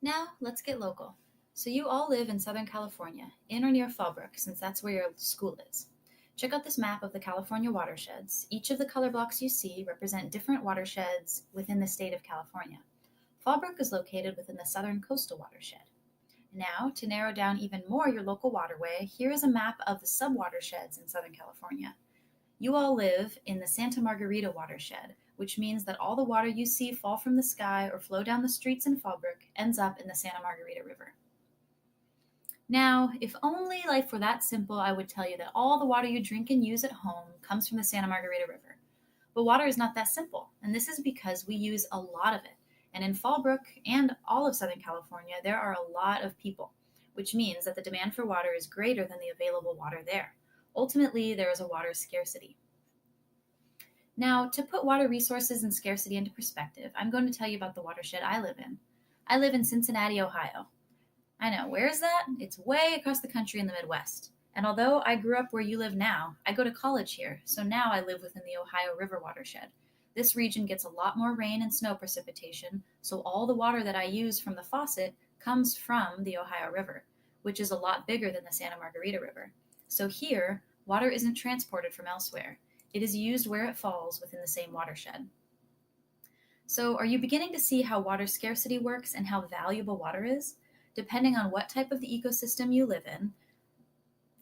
Now, let's get local. So, you all live in Southern California, in or near Fallbrook, since that's where your school is. Check out this map of the California watersheds. Each of the color blocks you see represent different watersheds within the state of California. Fallbrook is located within the Southern Coastal Watershed. Now, to narrow down even more your local waterway, here is a map of the subwatersheds in Southern California. You all live in the Santa Margarita watershed, which means that all the water you see fall from the sky or flow down the streets in Fallbrook ends up in the Santa Margarita River. Now, if only life were that simple, I would tell you that all the water you drink and use at home comes from the Santa Margarita River. But water is not that simple, and this is because we use a lot of it. And in Fallbrook and all of Southern California, there are a lot of people, which means that the demand for water is greater than the available water there. Ultimately, there is a water scarcity. Now, to put water resources and scarcity into perspective, I'm going to tell you about the watershed I live in. I live in Cincinnati, Ohio. I know, where is that? It's way across the country in the Midwest. And although I grew up where you live now, I go to college here, so now I live within the Ohio River watershed. This region gets a lot more rain and snow precipitation, so all the water that I use from the faucet comes from the Ohio River, which is a lot bigger than the Santa Margarita River. So here, water isn't transported from elsewhere. It is used where it falls within the same watershed. So, are you beginning to see how water scarcity works and how valuable water is? Depending on what type of the ecosystem you live in,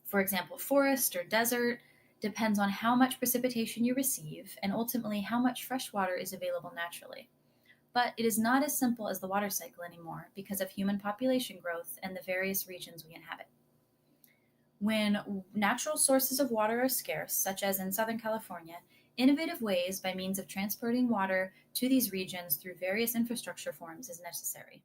for example, forest or desert, depends on how much precipitation you receive and ultimately how much fresh water is available naturally. But it is not as simple as the water cycle anymore because of human population growth and the various regions we inhabit. When natural sources of water are scarce, such as in Southern California, innovative ways by means of transporting water to these regions through various infrastructure forms is necessary.